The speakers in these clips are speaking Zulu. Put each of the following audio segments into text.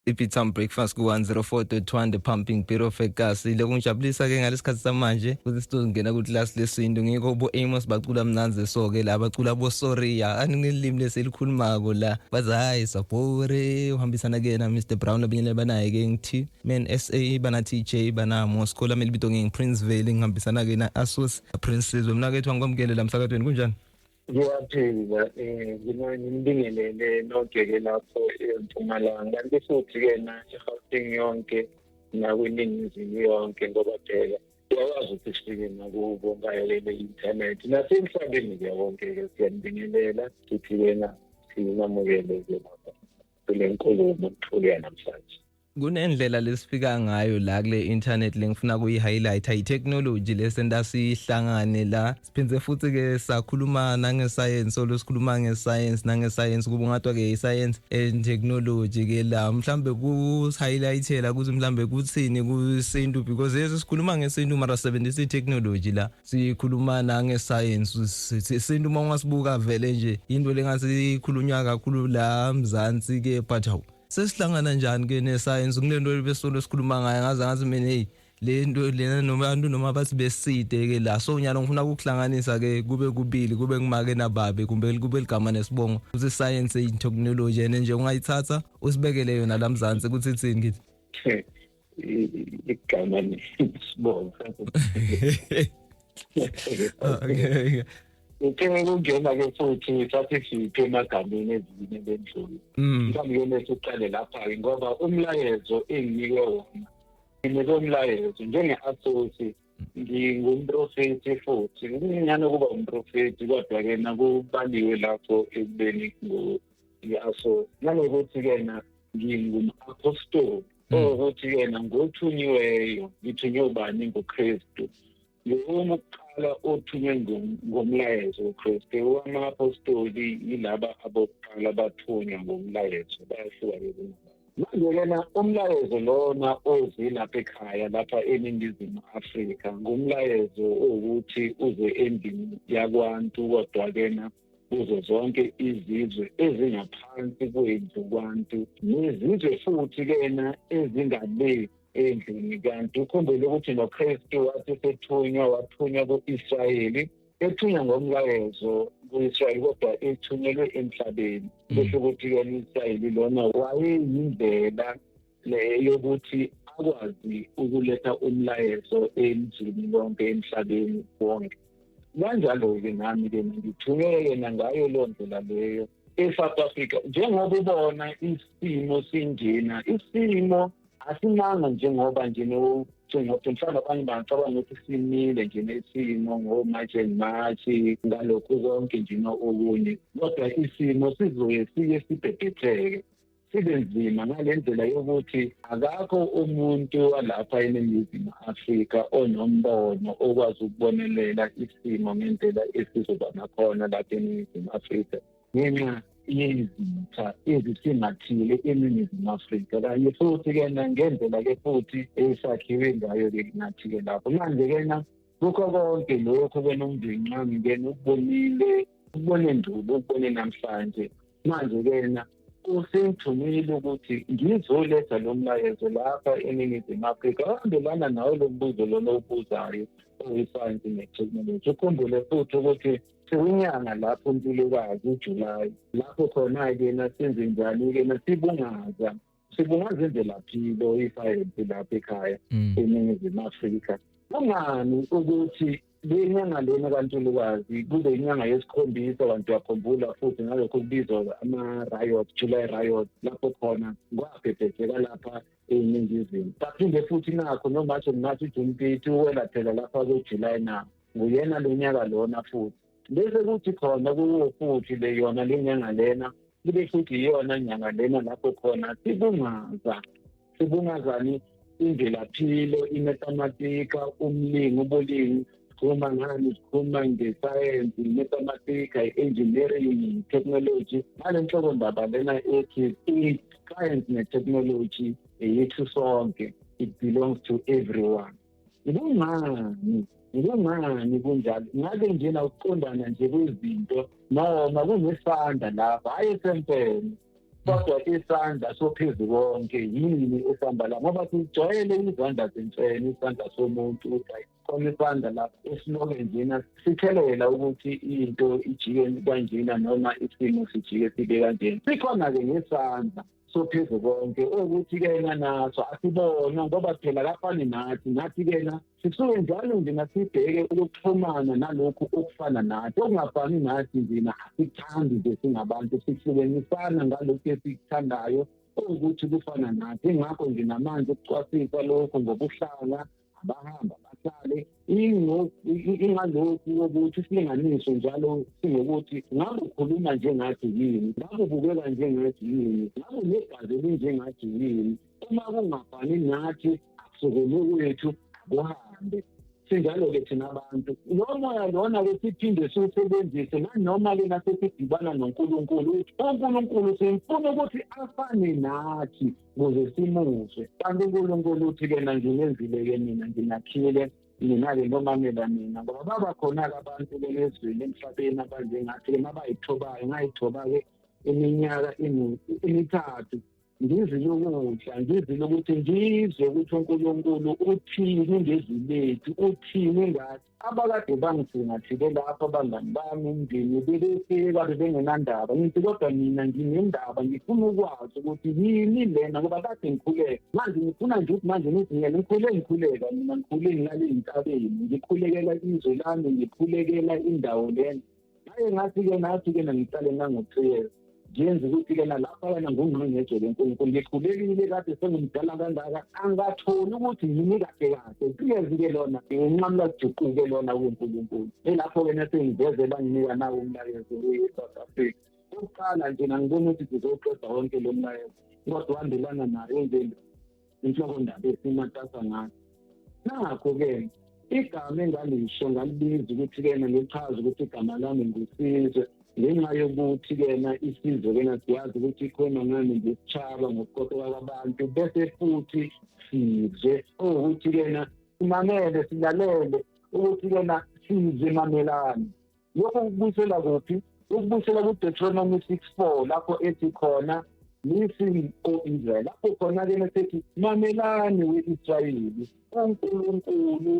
iPitam Breakfast ku-104.1 The Pumping Beat of Gas. Lokungijabulisa-ke ngalesikhathi samanje ukuthi sizongena ku-class lesintu ngikho bo-Amos bacula mnanzi so-ke la bacula bo-Soria anilimi lesilikhulumako la bathi hayi sabore uhambisana-ke na Mr Brown abinye banaye-ke ngithi man SA bana TJ bana Moscow lameli bito Princeville ngihambisana-ke na Asos Princess mnakethu angikwamukele la msakadweni kunjani? Ngiyaphila ngibingelele nonke-ke lapho eMpumalanga kanti futhi-ke na eGauteng yonke nakwiningizimu yonke ngoba phela uyakwazi ukuthi sifike nakubo ngayelele i-inthanethi nasemhlabeni-ke wonke-ke siyanibingelela futhi-ke na sinamukele-ke lapha kule nkulumo okuthule yanamhlanje. Kunendlela lesifika ngayo la kule internet lengifuna kuyi-highlight i-technology lesenta sihlangane la siphindze futhi-ke sakhuluma nange-science sikhuluma nge-science nange-science kuba ungatwa-ke i-science and technology-ke la mhlambe kusi-highlightela kuthi mhlambe kuthini kusintu because sikhuluma ngesintu mara sisebenzisa i-technology la sikhuluma nange-science isintu uma ungasibuka vele nje into lengasikhulunywa kakhulu la Mzansi-ke but hawu sesihlangana njani-ke ne-science kulento besolo sikhuluma ngayo ngazi mina le nto lena nobantu noma bathi beside-ke la so nyalo ngifuna ukuhlanganisa-ke kube kubili kube ngumake nababe kumbe kube ligama nesibongo ukuthi science technology and nje ungayithatha usibekele yona la Mzansi ukuthi ithini kithi igama nesibongo Ngicela ukungena-ke futhi sathi siphe emagameni ezine bendlulu. Mhlawumbe nesi uqale lapha-ke ngoba umlayezo enginikwe wona. Nginikwe umlayezo njenge-asosi ngingumprofethi futhi. Kunyane ukuba umprofethi kodwa-ke nakubaliwe lapho ekubeni ngi-asosi. Nanokuthi-ke na ngingum-apostoli. Ukuthi-ke na ngothunyiweyo ngithunywe ubani nguKristu. Ukuqala othunywe ngomlayezo uKristu ama-apostoli yilaba abokuqala bathunywa ngomlayezo bayahluka-ke manje-ke na umlayezo lona oze lapha ekhaya lapha eNingizimu Afrika ngumlayezo owukuthi uze endlini yakwantu kodwa-ke na kuzo zonke izizwe ezingaphansi kwendlu kwantu nezizwe futhi-ke na ezingale endlini kanti ukhumbule ukuthi noKristu wathi wathunywa ku-Israyeli ethunywa ngomlayezo ku-Israyeli kodwa ethunyelwe emhlabeni besho ukuthi-ke u-Israyeli lona wayeyindlela yokuthi akwazi ukuletha umlayezo elizweni lonke emhlabeni wonke. Kanjalo-ke nami-ke ngithunywe-ke nangayo loo ndlela leyo eSouth Africa njengoba ubona isimo sinjena isimo asimanga njengoba nje mhlawumbe abanye bangacabanga ukuthi simile nje nesimo ngoMashi and Mashi ngalokhu konke nje okunye kodwa isimo sizoye sike sibhebhetheke sibe nzima ngale ndlela yokuthi akakho umuntu walapha eNingizimu Afrika onombono okwazi ukubonelela isimo ngendlela esizoba nakhona lapha eNingizimu Afrika ngenxa yezitha ezisingathile eNingizimu Afrika kanye futhi-ke ngendlela-ke futhi esakhiwe ngayo-ke nathi-ke lapho manje-ke na kukho konke lokhu-ke nomvinqami-ke ukubone ndulo ukubone namhlanje manje-ke na usengithumile ukuthi ngizoletha lo mlayezo lapha eNingizimu Afrika ohambelana nawo lo mbuzo lona owubuzayo oyi-science ne-technology ukhumbule futhi ukuthi sekuyinyanga lapho uNtulukazi uJulayi lapho khona-ke nasenze njani-ke sibungaza imvelaphilo isayensi lapha ekhaya eNingizimu Afrika. Kungani ukuthi le nyanga lena kaNtulukazi kube inyanga yesikhombisa abantu yakhumbula futhi ngalokho kubizwa ama-riot July riot lapho khona kwabhebhetheka lapha eNingizimu. Baphinde futhi nakho noMashi and Mashi uJune uwela phela lapha kuJulayi na nguyena lo nyaka lona futhi bese kuthi khona kuwo futhi le yona le nyanga lena kube futhi iyona nyanga lena lapho khona sibungazani imvelaphilo imathematika umlingo ubulingo sikhuluma ngani sikhuluma ngesayensi imathematika i-engineering i-technology ngale nhlobo ndaba lena ethi i-science ne-technology yethu sonke it belongs to everyone. Ngingani kunjalo ngake njena ukuqondana nje kwezinto noma kunesanda lapha hayi esempeni kodwa isandla sophezulu konke yini esihamba la ngoba sijwayele izandla zemfene isandla somuntu ukuthi khona isandla la esinoke njena sithelela ukuthi into ijike kanjena noma isimo sijike sibe kanjena sikhona-ke ngesandla sophezulu konke ukuthi-ke naso asibona ngoba phela kafani nathi-ke sisuke njalo nje nasibheke ukuxhumana nalokhu okufana nathi okungafani nathi njena asikuthandi nje singabantu sihlukanisana ngalokhu esikuthandayo ukuthi kufana nathi ingakho nje namanje ukucwasisa lokhu ngokuhlala abahamba bahlale ingalokhu ukuthi silinganiswe njalo singokuthi ngabe ukhuluma njengathi yini ngabe ubukeka njengathi yini ngabe negazi elinjengathi yini uma kungafani nathi akusukele kwethu akuhambe sinjalo-ke thina abantu lo moya lona-ke siphinde siwusebenzise nanoma-ke nasesidibana noNkulunkulu ukuthi uNkulunkulu simfuna ukuthi afane nathi ukuze simuzwe kanti uNkulunkulu uthi-ke nginenzile-ke mina nginakhile mina-ke nomamela mina ngoba babakhona-ke abantu-ke ezweni emhlabeni abanjengathi-ke mabayithobayo ngayithoba-ke iminyaka emithathu ngizile ukudla ngizile ukuthi ngizwe ukuthi uNkulunkulu uthini ngezwi lethu uthini ngathi abakade bangithingathile lapho abangani bami umndeni bebefika bengenandaba ngithi kodwa mina nginendaba ngifuna ukwazi ukuthi yini lena ngoba kade ngikhuleka manje ngifuna nje ukuthi manje ngithi ngikhuleka mina ngikhule ngilale ey'ntabeni ngikhulekela izwe lami ngikhulekela indawo lena naye ngathi-ke nangihlale nango-3 years ngenza ukuthi-ke nalaphayana ngungqingetshe leNkulunkulu ngikhulekile kade sengimdala kangaka angatholi ukuthi yini kahle kahle 3 years-ke lona nginqamula kujuquke lona kuNkulunkulu elapho-ke nesengiveze banginika nawo umlayezo we-South Africa okokuqala nje ngibona ukuthi sizoqeda wonke lo mlayezo kodwa uhambelana nayo nje inhlokondaba esimatasa ngayo nakho-ke igama engalisho ngalibiza ukuthi-ke ngichaza ukuthi igama lami ngusizwe ngenxa yokuthi-ke isizwe-ke siyazi ukuthi khona ngani ngesitshaba ngokuqoqeka kwabantu bese futhi sizwe ukuthi-ke simamele silalele ukuthi-ke sizwe mamelane lokho ukubuyisela kuphi ukubuyisela kuDeuteronomy 6:4 lapho ethi khona listen o Israel lapho khona-ke sethi mamelani we-Israyeli uNkulunkulu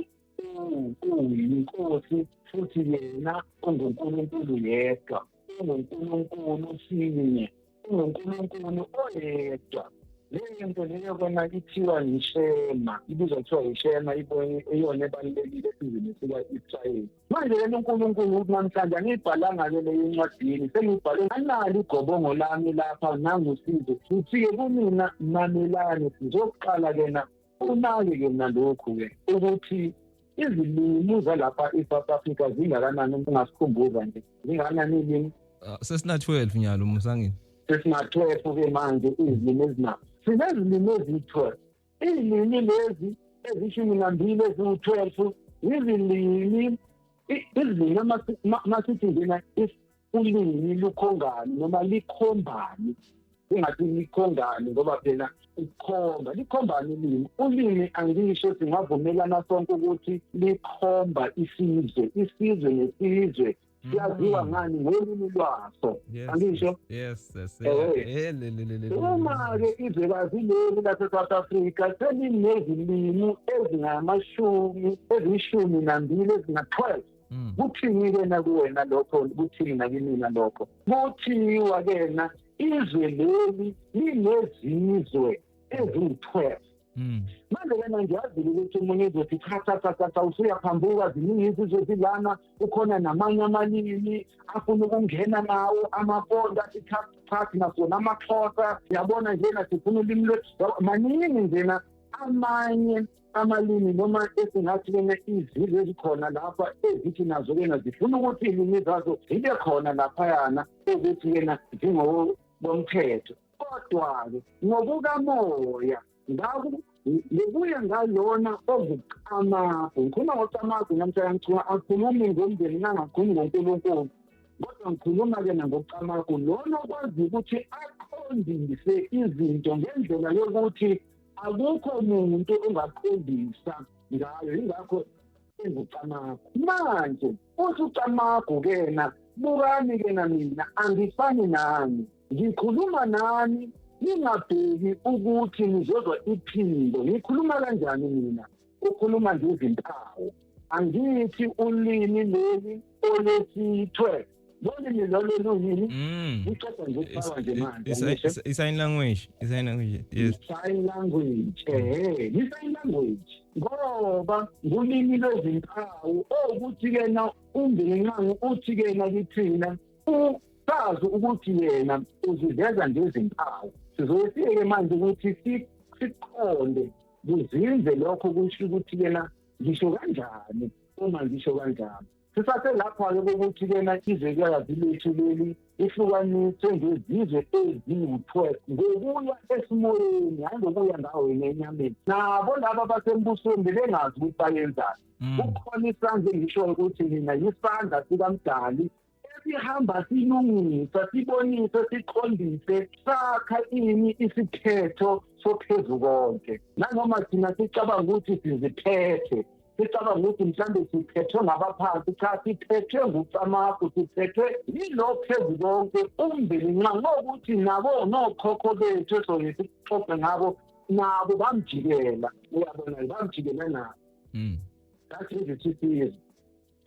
uyinkosi futhi yena unguNkulunkulu yedwa unguNkulunkulu sinye unguNkulunkulu oyedwa leyo nto leyo kona ithiwa yishema ibizwa kuthiwa yishema iyona ebalulekile esizweni sika-Israyeli manje yena uNkulunkulu namhlanje angiyibhalanga-ke leyo encwadini sengiyibhale analo igobongo lami lapha nangusizo uthi-ke kumina mamelane sizokuqala-ke unake-ke nalokhu-ke ukuthi izilimi zalapha eSouth Africa zingakanani ungasikhumbuza nje zingakanani ilimi sesina 12 nyalo musangini sesina 12-ke manje izilimi ezinapha sinezilimi eziyi-12 izilimi lezi ezishumi-nambili eziwu-12 izilimi masithi njena ulimi lukhongani noma likhombani ingathi likhongani ngoba phela likhombani ulimi angisho singavumelana sonke ukuthi likhomba isizwe nesizwe siyaziwa ngani ngolimi lwaso angisho yes uma-ke izwekazi leli lase-South Africa selinezilimi eziyishumi-nambili ezinga-12 kuthini-ke kuwena lokho kuthini nakimina lokho kuthiwa-ke izwe leli linezizwe eziwu-12 manje ngiyazile ukuthi umunye ezothi cha usuyaphambuka ziningi izizwe zilana ukhona namanye amalimi afuna ukungena nawo amaponda athi nasona amaXhosa yabona njena sifuna ulimi lwethu maningi njena amanye amalimi noma esingathi-ke izizwe ezikhona lapha ezithi nazo-ke zifuna ukuthi iy'limi zazo zibe khona laphayana ukuthi-ke bomthetho kodwa-ke ngokukamoya ngokuya ngalona onguCamagu ngikhuluma ngoCamagu namhlanje angikhulumi ngomndeni nangakhulumi ngoNkulunkulu kodwa ngikhuluma-ke nangoCamagu lona okwazi ukuthi aqondise izinto ngendlela yokuthi akukho muntu ongaqondisa ngayo yingakho enguCamagu manje uthi uCamagu-ke bukani-ke mina angifani nami ngikhuluma nani ningabheki ukuthi ngizozwa iphimbo. Ngikhuluma kanjani mina? Ukhuluma ngezimpawu. Angithi ulimi leli olesithwe. Lolimi lolu yini? Ngicela nje ukuqala nje manje. Sign language. Yes. Sign language. Sign language. Ngoba ngulimi lwezimpawu ukuthi kena umbinqangu uthi kena kithina usazi ukuthi yena uziveza ngezimpawu. Sizoyifike manje ukuthi siqonde kuzinze lokho kusho ukuthi kena ngisho kanjani uma ngisho kanjani. Sisase lapha-ke kokuthi kena izwekazi lethu leli ihlukaniswe ngezizwe eziwu-12 ngokuya esimoyeni, hayi ngokuya ngawo enyameni. Nabo laba basembusweni bebengazi ukuthi bayenzani. Kukhona isandla engishoyo ukuthi mina yisandla sikaMdali esihamba silungisa, sibonise, siqondise, sakha ini isiphetho sophezu konke. Nanoma thina sicabanga ukuthi siziphethe, sicabanga ukuthi mhlawumbe siphethwe ngabaphansi, cha siphethwe nguCamagu, siphethwe yilo phezu konke umbinqangu. Ngokuthi nabo nokhokho bethu esoke sixoxe ngabo, nabo bamjikela. Uyabona, bamjikela nabo. That's it.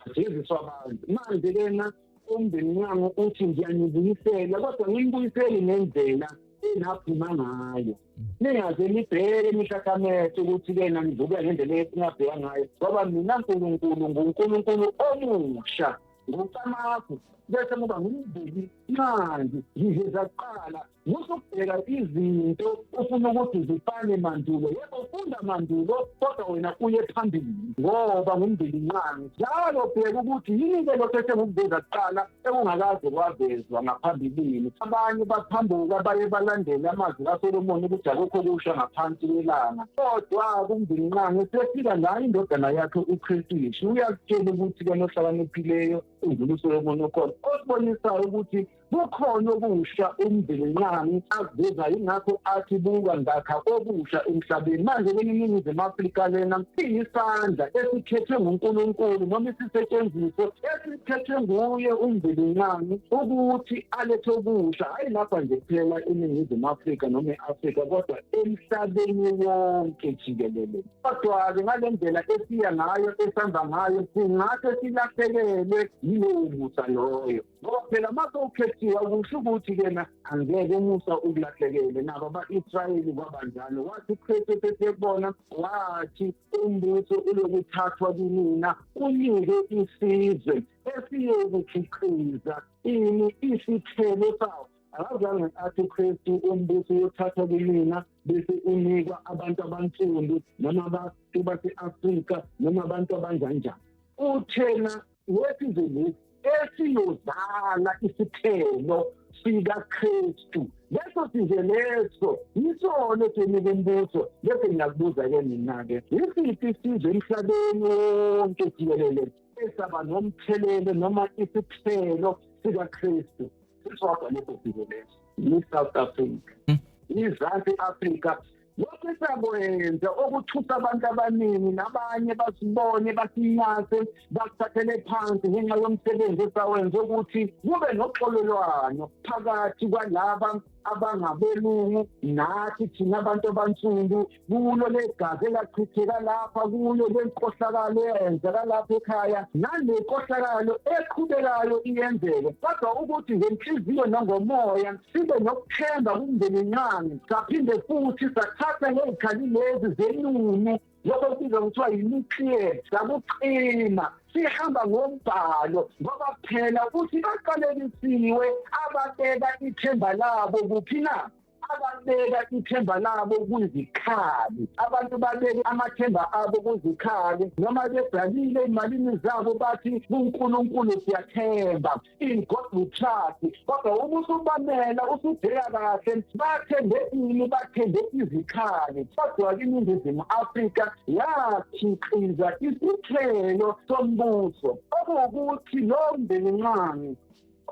Asiziswa abantu. Manje kena umbinqangu uthi ngiyanibuyisela, kodwa ngimbuyiseli ngendlela enaphuma ngayo. Ningaze nibheke imihlakamethe ukuthi kena ngizobuya ngendlela esingabheka ngayo, ngoba mina uNkulunkulu nguNkulunkulu omusha, nguCamagu. Bese ngoba ngumdeli manje ngiveza kuqala ngusukubheka izinto ufuna ukuthi zifane mandulo. Yebo, funda mandulo, kodwa wena uye phambili ngoba ngumdeli nqangi. Njalo bheka ukuthi yini lokho esengukuveza kuqala ekungakaze kwavezwa ngaphambilini. Abanye baphambuka baye balandela amazwi kaSolomoni ukuthi akukho kusha ngaphansi kwelanga, kodwa kumdeli nqangi sefika nayo indodana yakhe uKristu Yesu uyakutshela ukuthi kena ohlakaniphileyo uNkulunkulu uSolomoni ukhona, osibonisayo ukuthi kukhona okusha umbinqangi akuvezayo. Ingakho athi buka ngakha okusha emhlabeni. Manje kweNingizimu Afrika lena iyisandla esikhethwe nguNkulunkulu, noma isisetshenziswa esikhethwe nguye umbinqangi ukuthi alethe okusha, hayi lapha nje kuphela eNingizimu Afrika noma e-Afrika, kodwa emhlabeni wonke jikelele. Kodwa-ke ngale ndlela esiya ngayo, esihamba ngayo, singase silahlekelwe yilowo musa loyo, ngoba phela mase ukhethiwe akusho ukuthi kena angeke umusa ukulahlekele. Nabo aba-Israyeli kwabanjalo, wathi uKristu sesiyekubona, wathi umbuso ulokuthathwa kimina unike isizwe esiyokukhiqiza ini isithelo sawo. Akazange athi uKristu umbuso uyothathwa kimina bese unikwa abantu abansundu noma abantu base-Afrika noma abantu abanjanjani. Uthena wesizwe lesi esiyozala isithelo sikaKristu, leso sizwe leso yisona esinika umbuso. Bese ngiyakubuza-ke mina-ke, yisiphi isizwe emhlabeni wonke jikelele esaba nomthelelo noma isithelo sikaKristu? Sisodwa leso sizwe leso, yi-South Africa, iZansi Afrika. Lokhu esakwenza okuthusa abantu abaningi, nabanye basibone basinyase basithathele phansi ngenxa yomsebenzi esawenza ukuthi kube noxolelwano phakathi kwalaba abangabelungu nathi thina abantu abansundu, kulo legazi elachitheka lapha, kulo lenkohlakalo eyenzeka lapha ekhaya, nalenkhohlakalo eqhubekayo iyenzeke. Kodwa ukuthi ngenhliziyo nangomoya sibe nokuthemba kumbinqangi, saphinde futhi sathatha ngezikhali lezi zenunu lokho kubizwa kuthiwa yi-nuclear, sakuqina sihamba ngombhalo, ngoba phela uthi baqalekisiwe ababeka ithemba labo kuphi na? Ababeka ithemba labo kuzikhali. Abantu babeke amathemba abo kuzikhali, noma bebhalile ezimalini zabo bathi kuNkulunkulu siyathemba, in God we trust. Kodwa uma usubamela usubheka kahle, bathembe ini? Bathembe izikhali. Kodwa iNingizimu Afrika yakhiqiza isithelo sombuso okuwukuthi lo mbinqangi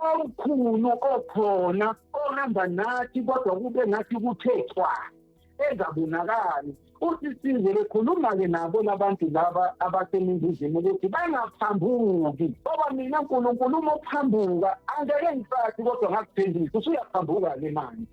omkhulu okhona ohamba nathi, kodwa kube ngathi kuthethwa engabonakali. Usisize bekhuluma-ke nabo labantu laba abaseningizimu ukuthi bangaphambuki ngoba mina uNkulunkulu uma uphambuka angeke ngisathi kodwa ngakuthembisa usuyaphambuka-ke manje.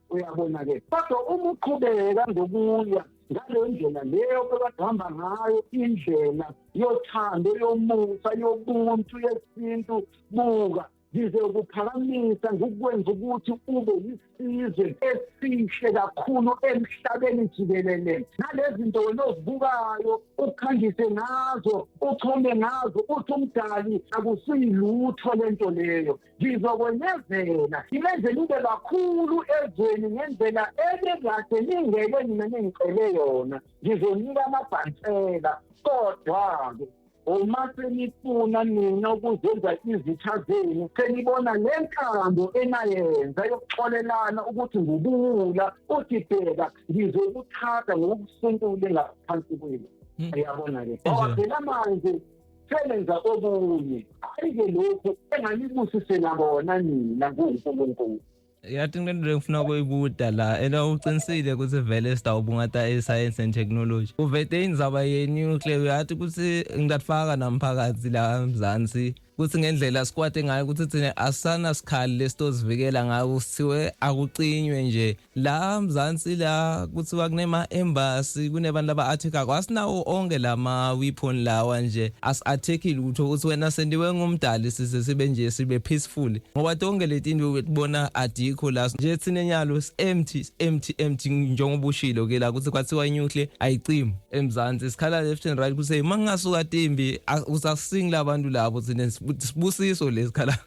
Uyabona-ke kodwa uma uqhubeka ngokuya ngaleyo ndlela leyo bekade ngayo, indlela yothando, yomusa, yobuntu, yesintu, buka ngizokuphakamisa ngikwenza ukuthi ube yisizwe esihle kakhulu emhlabeni jikelele. Nalezi zinto wena ozibukayo ukhangise ngazo, uchome ngazo, uthi umdali akusiyilutho lento leyo. Ngizokwenyezela ngimenzele ube kakhulu ezweni ngendlela ebekade ningeke mina ningicele yona. Ngizonika amabhansela kodwa-ke uma senifuna nina ukuzenza izitha zenu, senibona le nkambo enayenza yokuxolelana ukuthi ngubula, uthi bheka ngizokuthatha ngokusunkule ngaphansi kwenu. Uyabona-ke ngoba phela manje selenza okunye, hayi-ke lokhu enganibusisela bona nina nguNkulunkulu. Yathi into engifuna ukuyibuda la uqinisile ukuthi vele sitawubungata science and technology uvete indzaba ye-nuclear yathi ukuthi ngidatfaka namphakathi la Mzansi kuthi ngendlela sikwate ngayo ukuthi thina asana sikhali lesitozivikela ngayo sithiwe akucinywe nje la Mzansi la kuthiwa kunema embassy kunebantu aba-attack kwasinawo onke lama weapon lawa nje as-attack lutho ukuthi wena sendiwe ngumdali size sibe nje sibe peaceful ngoba tonke letinto wetibona adikho la nje thina enyalo empty njengoba ushilo ke la ukuthi kwathiwa inuclear ayicimi eMzansi sikhala left and right kuse mangasuka timbi usasingla abantu labo thina sibusiso lesikhala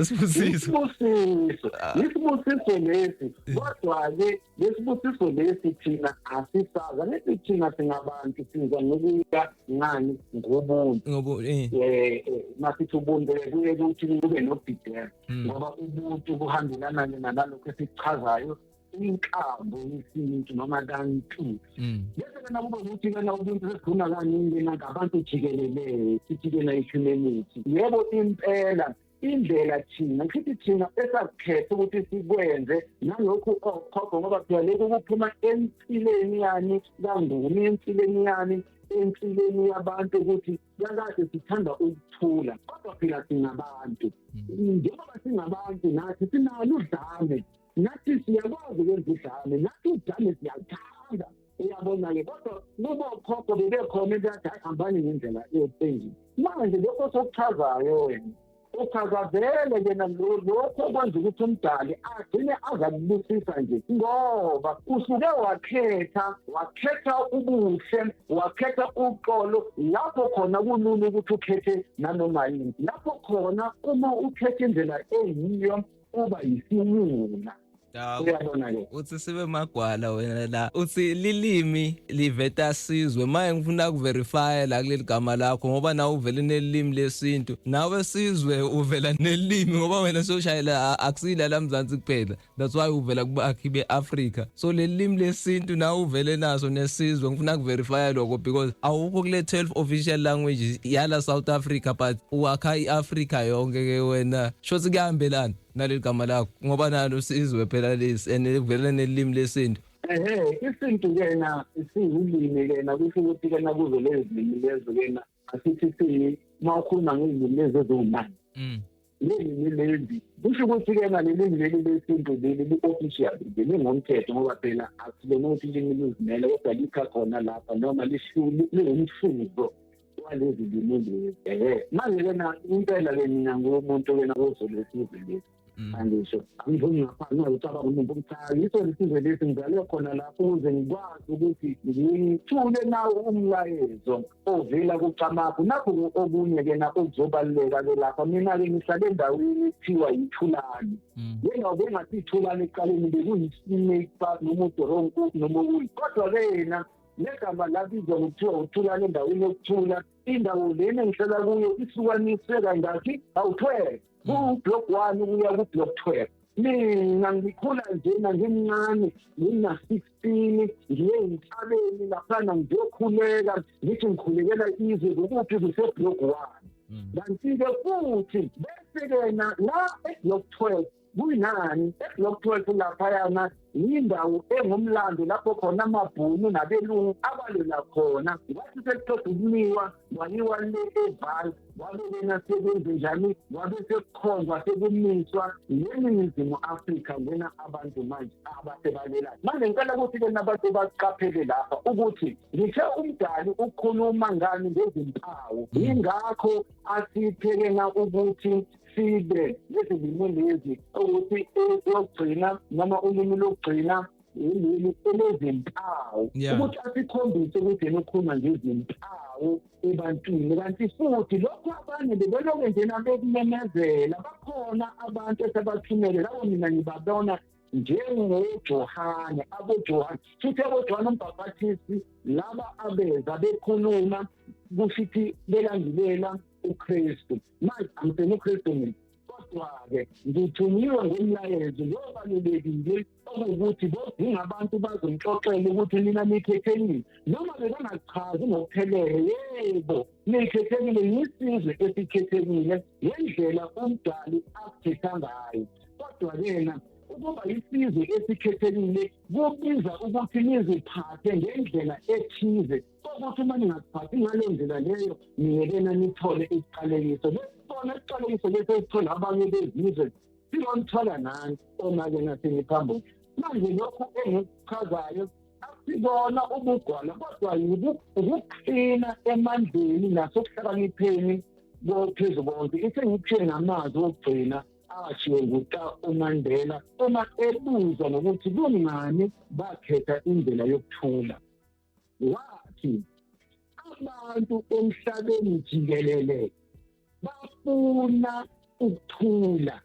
isibusiso lesi kodwa-ke lesibusiso lesi thina asisaza lesi thina singabantu siza ngokuya ngani ngobuntu masithi ubuntu kuye kuthi kube nobhidela ngoba ubuntu buhambelana nalokho esikuchazayo inkambo yesintu noma kanti bese kena kube ukuthi kena ubuntu sesikhuluma kaningi ngabantu jikelele sithi kena i-humanity. Yebo impela indlela thina ngithi thina esakhetha ukuthi sikwenze nalokhu okhokho ngoba phela lokhu kuphuma empilweni yani kanguni empilweni yani empilweni yabantu ukuthi yakade sithanda ukuthula kodwa phela singabantu njengoba singabantu nathi sinalo udlame nathi siyakwazi ukwenza udlame nathi udlame siyathanda. Uyabona-ke kodwa kubo okhokho bebekhona engathi hambani ngendlela yethengi manje lokho sokuchazayo wena uchaza yena lokho okwenza ukuthi umdali agcine azakubusisa nje ngoba usuke wakhetha ubuhle, wakhetha uxolo lapho khona kulula ukuthi ukhethe nanoma yini lapho khona uma ukhethe indlela eyiyo uba yisiwula. Uthi sibe magwala wena la uthi lilimi liveta sizwe maye ngifuna ukuverify la kuleli gama lakho ngoba nawe uvele nelimi lesintu nawe sizwe uvela nelimi ngoba wena soshayela akusila la Mzansi kuphela that's why uvela kuba akhibe Africa so lelimi lesintu nawe uvele naso nesizwe ngifuna ukuverify lokho because awukho kule 12 official languages yala South Africa but uwakha iAfrica yonke ke wena shothi kuyahambelana naleli gama lakho ngoba nalo sizwe phela lesi enivele nelimi lesintu. Isintu kena siyilimi kena kusho ukuthi kena kuzo lezi limi lezo kena asithi mawukhuluma ngezilimi lezi ezomani leli lezi kusho ukuthi kena leli lesintu leli li-official lingomthetho ngoba phela asilona ukuthi ilimi lizimele kodwa likha khona lapha noma lingumhluzo walezi limi lezi. Manje kena impela-ke mina ngumuntu kena ozolesizwe lesi angisho angifuni ngaphansi ngicabanga umuntu omthaka yiso lesizwe lesi ngizale khona lapho ukuze ngikwazi ukuthi ngithule nawo umlayezo ovela kucamakho nakho okunye-ke nakho kuzobaluleka-ke lapha mina-ke ngihlale endaweni ekuthiwa yithulane njengoba engathi ithulane ekuqaleni bekuyi-snake park noma udoronkuku noma okunye kodwa-ke yena negama labizwa ngokuthiwa uthulane endaweni yokuthula indawo lena engihlala kuyo isukwaniswe kangaki awu-12 ku-block 1 kuya ku-block 12 mina ngikhula njena ngimncane ngina-16 ngiye emhlabeni laphana ngiyokhuleka ngithi ngikhulekela izwe zokuphi zise-block 1 kanti-ke futhi bese-ke la e-block 12 kuyinani eBlock 12 laphayana yindawo engumlando lapho khona amabhunu nabelungu abalela khona. Kwathi sekuqeda ukuniwa waniwa le eVaal wabe lena sebenze njani wabe sekukhonzwa sekumiswa neNingizimu Afrika lena abantu manje abasebalela. Manje ngicela ukuthi-ke nabantu baqaphele lapha ukuthi ngithe umdali ukhuluma ngani ngezimpawu ingakho asiphekena ukuthi sibe lezilimo lezi ukuthi eyokugcina noma ulimi lokugcina yilimi elezimpawu ukuthi asikhombise ukuthi yena ukhuluma ngezimpawu ebantwini. Kanti futhi lokho abanye bebeloke njena bekumemezela bakhona abantu esebathumele labo mina ngibabona njengoJohane aboJohane futhi aboJohane umbhapathisti laba abeza bekhuluma kushithi belandulela uKristu. Manje angisena uKristu mina kodwa-ke ngithunyiwe ngomlayezo lobalulekile okuwukuthi bodinga abantu bazongixoxela ukuthi nina nikhethekile noma bebangachazi ngokuphelele. Yebo nikhethekile yisizwe esikhethekile ngendlela umdali akhetha ngayo, kodwa yena ukuba isizwe esikhethekile kubiza ukuthi niziphathe ngendlela ethize ukuthi uma ningaziphathi ngaleyo ndlela leyo niyekena nithole isiqalekiso. Lesibona isiqalekiso leso esithola abanye bezizwe silomthola nani oma-ke naseniphambili. Manje lokhu engikuchazayo akusibona ubugwala kodwa ukuqina emandleni nasokuhlakanipheni kophezu konke. Isengikuthile ngamazwi okugcina ashiwo nguta uMandela uma ebuzwa nokuthi kungani bakhetha indlela yokuthula. Wathi abantu emhlabeni jikelele bafuna ukuthula,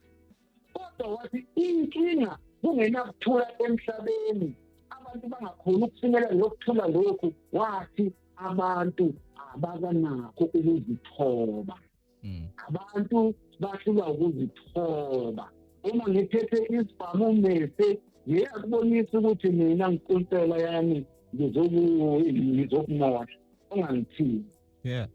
kodwa wathi inkinga kungenakuthula emhlabeni, abantu bangakhona ukufinyelela lokuthula lokhu. Wathi abantu abakanakho ukuzithoba. Abantu bahlulwa ukuzithoba. Uma ngithethe isibhamu mese ngiyakubonisa ukuthi mina nginkulunkela yami ngizokumosha ungangithibi.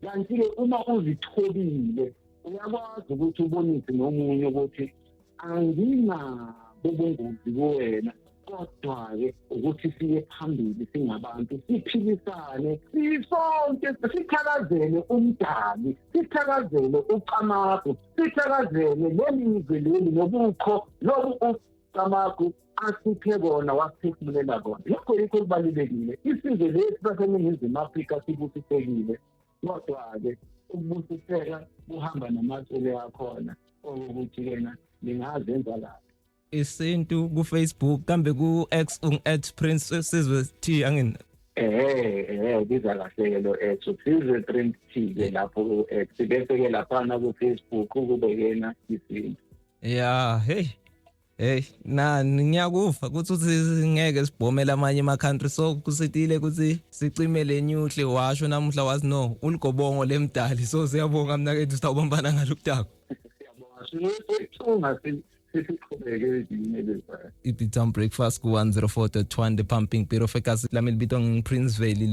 Kanti-ke uma uzithobile uyakwazi ukuthi ubonise nomunye ukuthi anginabo ubungozi kuwena, kodwa-ke ukuthi siye phambili singabantu siphilisane sisonke sithakazele umdali, sithakazele uCamagu, sithakazele lelizwe leli nobukho lobu uCamagu asiphe kona wasiphefumulela kona. Lokho yikho kubalulekile. Isizwe lesi saseNingizimu Afrika sibusisekile, kodwa-ke ukubusiseka kuhamba namacele akhona okuthi kena lingazenza lapho. Isintu ku-Facebook kambe ku-X @Prince Sizwe T angini. Biza kahle lo X Sizwe Prince T lapho ku-X bese-ke laphana ku-Facebook kube kena isintu. Yeah, hey ngiyakufa ukuthi ngeke sibhomele amanye ama-country, so kusitile ukuthi sicimele nyuhle. Washo namuhla wathi no uligobongo lemdali, so siyabonga mnakethu sitawubambana ngalokudako. Siyabonga sisiqhubeke ezinye lezi. It is Breakfast ku 104.1 The Pumping Bit of Focus. Lamel bitong Prince Valley.